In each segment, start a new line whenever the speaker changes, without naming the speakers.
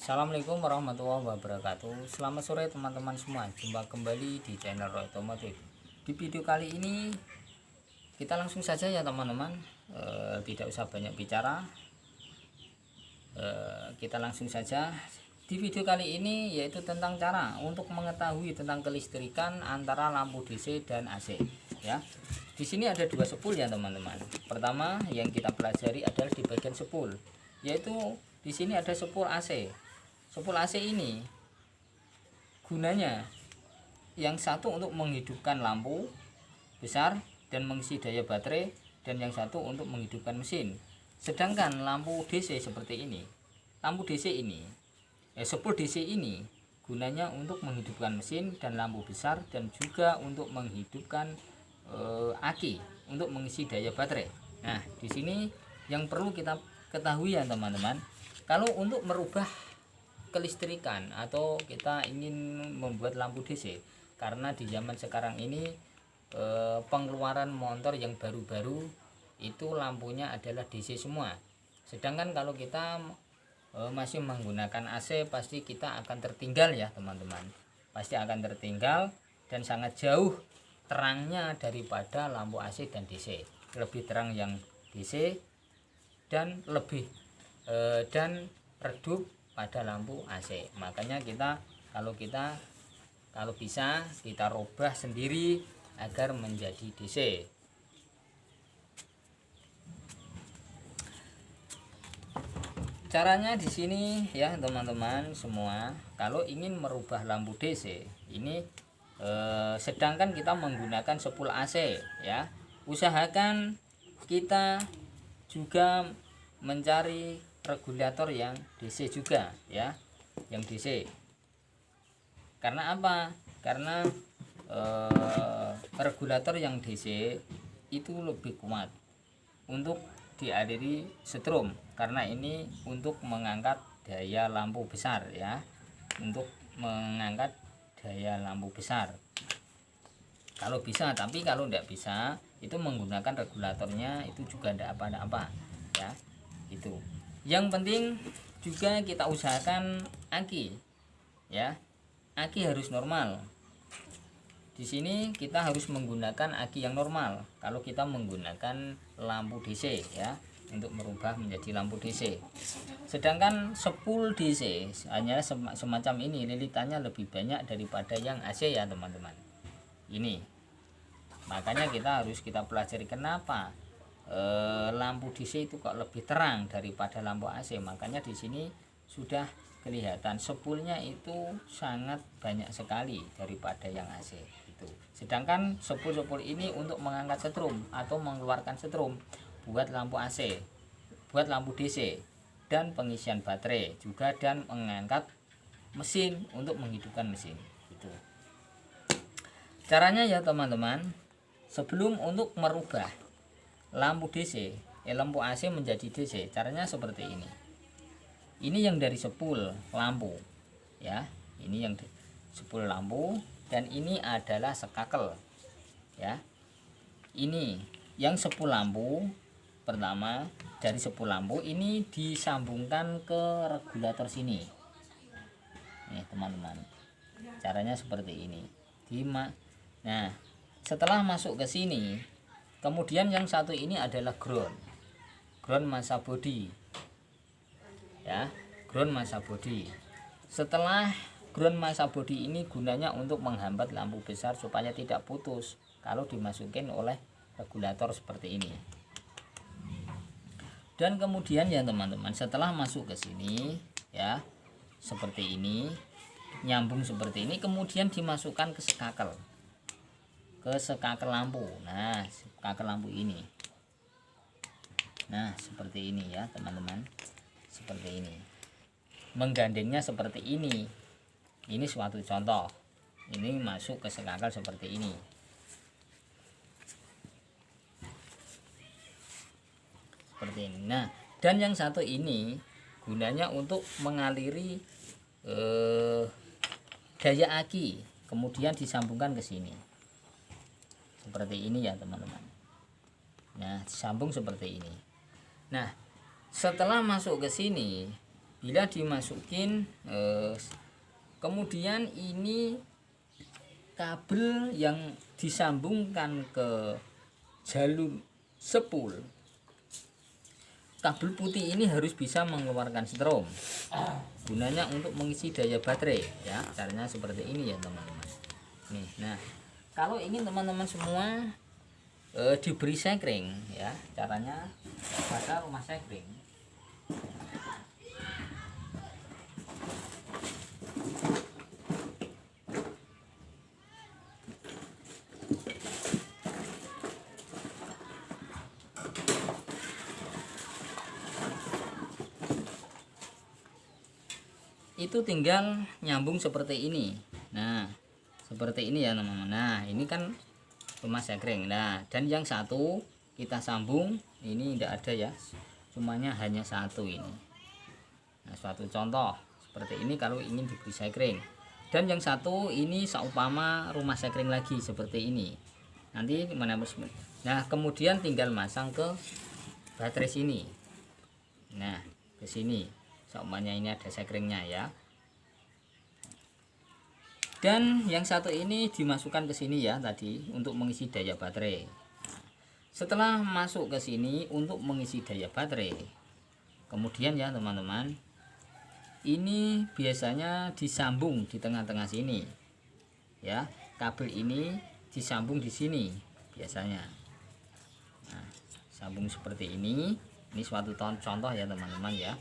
Assalamualaikum warahmatullahi wabarakatuh. Selamat sore teman-teman semua. Jumpa kembali di channel Roy Otomotif. Di video kali ini kita langsung saja ya teman-teman. Tidak usah banyak bicara. Kita langsung saja. Di video kali ini yaitu tentang cara untuk mengetahui tentang kelistrikan antara lampu DC dan AC. Ya. Di sini ada dua sepul ya teman-teman. Pertama yang kita pelajari adalah di bagian sepul, yaitu di sini ada sepul AC. Sepul AC ini gunanya yang satu untuk menghidupkan lampu besar dan mengisi daya baterai, dan yang satu untuk menghidupkan mesin. Sedangkan lampu DC seperti ini, lampu DC ini, sepul DC ini gunanya untuk menghidupkan mesin dan lampu besar, dan juga untuk menghidupkan aki untuk mengisi daya baterai. Nah, di sini yang perlu kita ketahui ya teman-teman, kalau untuk merubah kelistrikan atau kita ingin membuat lampu DC, karena di zaman sekarang ini pengeluaran motor yang baru-baru itu lampunya adalah DC semua. Sedangkan kalau kita masih menggunakan AC, pasti kita akan tertinggal ya teman-teman, pasti akan tertinggal dan sangat jauh terangnya daripada lampu AC dan DC. Lebih terang yang DC dan lebih dan redup pada lampu AC. Makanya kalau bisa kita rubah sendiri agar menjadi DC. Caranya di sini ya teman-teman semua. Kalau ingin merubah lampu DC ini, sedangkan kita menggunakan sepul AC ya, usahakan kita juga mencari regulator yang DC juga ya, yang DC. Karena apa? Karena regulator yang DC itu lebih kuat untuk dialiri setrum, karena ini untuk mengangkat daya lampu besar ya, untuk mengangkat daya lampu besar kalau bisa. Tapi kalau tidak bisa, itu menggunakan regulatornya itu juga tidak apa-apa ya. Itu yang penting. Juga kita usahakan aki ya, aki harus normal. Di sini kita harus menggunakan aki yang normal kalau kita menggunakan lampu DC ya, untuk merubah menjadi lampu DC. Sedangkan sepul DC hanya semacam ini, lilitannya lebih banyak daripada yang AC ya teman-teman. Ini makanya kita pelajari kenapa lampu DC itu kok lebih terang daripada lampu AC. Makanya di sini sudah kelihatan sepulnya itu sangat banyak sekali daripada yang AC itu. Sedangkan sepul-sepul ini untuk mengangkat setrum atau mengeluarkan setrum buat lampu AC, buat lampu DC, dan pengisian baterai juga, dan mengangkat mesin untuk menghidupkan mesin. Itu caranya ya teman-teman. Sebelum untuk merubah lampu DC, lampu AC menjadi DC, caranya seperti ini. Ini yang dari sepul lampu ya, ini yang sepul lampu, dan ini adalah sekakel ya. Ini yang sepul lampu pertama, dari sepul lampu ini disambungkan ke regulator sini nih teman-teman. Caranya seperti ini. Nah, setelah masuk ke sini, kemudian yang satu ini adalah ground massa body ya, ground massa body. Setelah ground massa body ini gunanya untuk menghambat lampu besar supaya tidak putus kalau dimasukin oleh regulator seperti ini. Dan kemudian ya teman-teman, setelah masuk ke sini ya, seperti ini, nyambung seperti ini, kemudian dimasukkan ke sekakel lampu. Nah, sekakel lampu ini. Nah, seperti ini ya teman-teman, seperti ini. Menggandengnya seperti ini. Ini suatu contoh. Ini masuk ke sekakel seperti ini. Seperti ini. Nah, dan yang satu ini gunanya untuk mengaliri daya aki, kemudian disambungkan ke sini. Seperti ini ya teman-teman. Nah, disambung seperti ini. Nah, setelah masuk ke sini, Bila dimasukin kemudian ini kabel yang disambungkan ke jalur sepul, kabel putih ini harus bisa mengeluarkan strom. Gunanya untuk mengisi daya baterai ya. Caranya seperti ini ya teman-teman. Nih, nah kalau ingin teman-teman semua diberi sekring ya, caranya pada rumah sekring. Itu tinggal nyambung seperti ini. Nah seperti ini ya teman-teman. Nah ini kan rumah sekring. Nah dan yang satu kita sambung ini tidak ada ya, cumanya hanya satu ini. Nah suatu contoh seperti ini kalau ingin diberi sekring. Dan yang satu ini seumpama rumah sekring lagi seperti ini. Nanti mana? Nah kemudian tinggal masang ke baterai sini. Nah ke sini. Seumpamanya ini ada sekringnya ya. Dan yang satu ini dimasukkan ke sini ya tadi untuk mengisi daya baterai. Setelah masuk ke sini untuk mengisi daya baterai, kemudian ya teman-teman, ini biasanya disambung di tengah-tengah sini. Ya, kabel ini disambung di sini biasanya. Nah, sambung seperti ini. Ini suatu contoh ya teman-teman ya.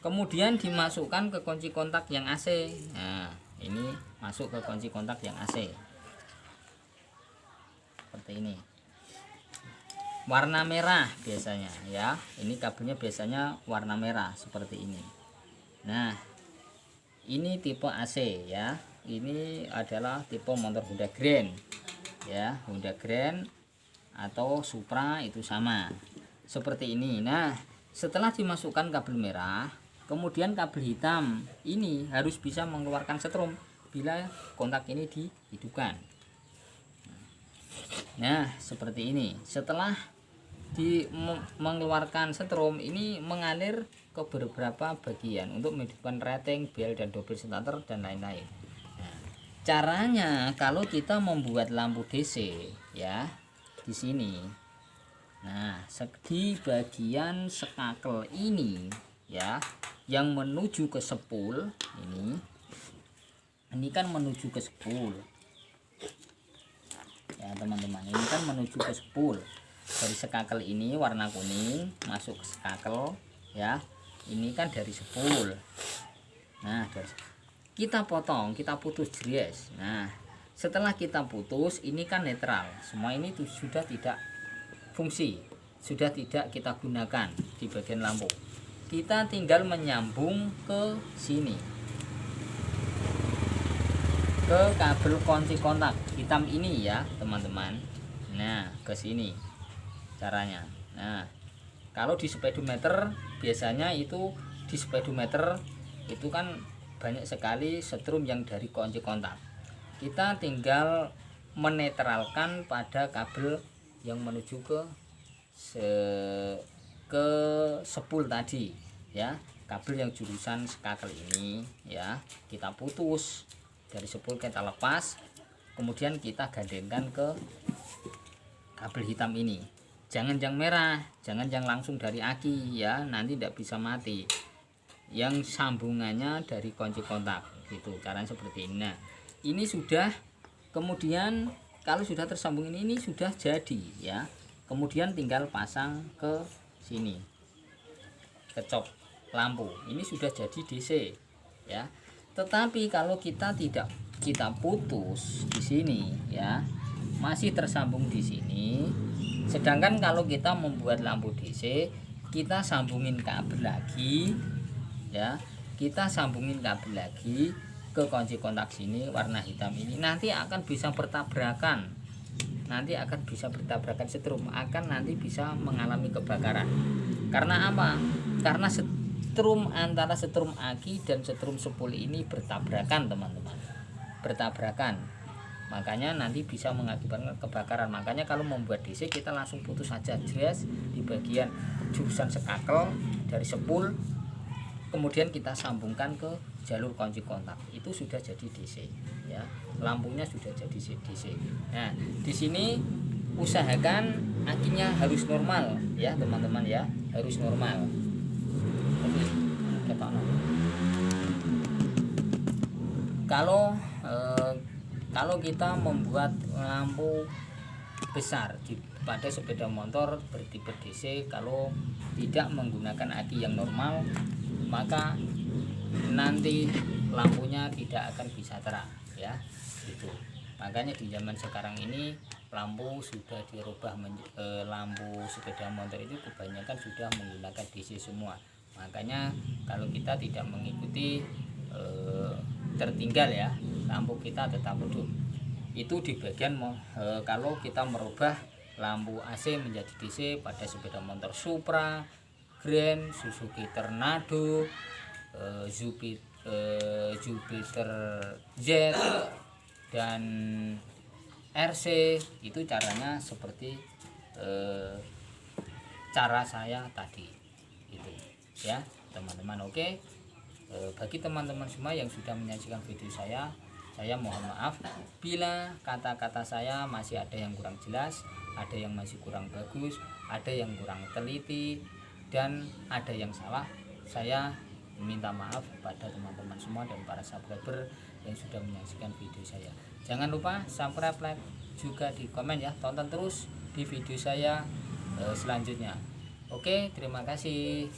Kemudian dimasukkan ke kunci kontak yang AC. Nah ini masuk ke kunci kontak yang AC seperti ini, warna merah biasanya ya. Ini kabelnya biasanya warna merah seperti ini. Nah ini tipe AC ya. Ini adalah tipe motor Honda Grand ya, Honda Grand atau Supra itu sama seperti ini. Nah setelah dimasukkan kabel merah, kemudian kabel hitam ini harus bisa mengeluarkan strom bila kontak ini dihidupkan. Nah seperti ini. Setelah mengeluarkan strom ini mengalir ke beberapa bagian untuk menghidupkan rating, bel dan double starter dan lain-lain. Nah, caranya kalau kita membuat lampu DC ya di sini. Nah di bagian skakel ini ya, yang menuju ke sepul ini kan menuju ke sepul ya teman-teman. Ini kan menuju ke sepul dari skakel ini warna kuning masuk ke skakel ya. Ini kan dari sepul. Nah kita potong, kita putus jres. Nah setelah kita putus ini kan netral, semua ini tuh sudah tidak fungsi, sudah tidak kita gunakan di bagian lampu. Kita tinggal menyambung ke sini, ke kabel kunci kontak hitam ini ya teman-teman. Nah ke sini caranya. Nah kalau di speedometer biasanya itu di speedometer itu kan banyak sekali setrum yang dari kunci kontak. Kita tinggal menetralkan pada kabel yang menuju ke sepul tadi ya. Kabel yang jurusan skakel ini ya kita putus dari sepul, kita lepas, kemudian kita gandengkan ke kabel hitam ini. Jangan yang merah, jangan yang langsung dari aki ya, nanti tidak bisa mati. Yang sambungannya dari kunci kontak gitu, caranya seperti ini. Nah ini sudah, kemudian kalau sudah tersambung ini sudah jadi ya. Kemudian tinggal pasang ke sini, kecop lampu ini sudah jadi DC ya. Tetapi kalau kita putus di sini ya, masih tersambung di sini. Sedangkan kalau kita membuat lampu DC, kita sambungin kabel lagi ya, kita sambungin kabel lagi ke kunci kontak sini warna hitam ini, nanti akan bisa bertabrakan. Nanti akan bisa bertabrakan setrum, akan nanti bisa mengalami kebakaran. Karena apa? Karena setrum antara setrum aki dan setrum sepul ini bertabrakan teman-teman, bertabrakan. Makanya nanti bisa mengakibatkan kebakaran. Makanya kalau membuat DC kita langsung putus saja jres di bagian jurusan skakel dari sepul kemudian kita sambungkan ke jalur kunci kontak, itu sudah jadi DC ya, lampunya sudah jadi DC. Nah di sini usahakan akinya harus normal ya teman-teman ya, harus normal. Oke, kalau kita membuat lampu besar pada sepeda motor bertipe DC, kalau tidak menggunakan aki yang normal, maka nanti lampunya tidak akan bisa terang ya gitu. Makanya di zaman sekarang ini lampu sudah dirubah lampu sepeda motor itu kebanyakan sudah menggunakan DC semua. Makanya kalau kita tidak mengikuti tertinggal ya, lampu kita tetap redup. Itu di bagian kalau kita merubah lampu AC menjadi DC pada sepeda motor Supra, Grand, Suzuki Tornado, Jupiter Z dan RC, itu caranya seperti cara saya tadi itu ya teman-teman. Oke, bagi teman-teman semua yang sudah menyaksikan video saya mohon maaf bila kata-kata saya masih ada yang kurang jelas, ada yang masih kurang bagus, ada yang kurang teliti, dan ada yang salah. Saya minta maaf pada teman-teman semua dan para subscriber yang sudah menyaksikan video saya. Jangan lupa subscribe, like, juga di komen ya. Tonton terus di video saya selanjutnya. Oke, terima kasih.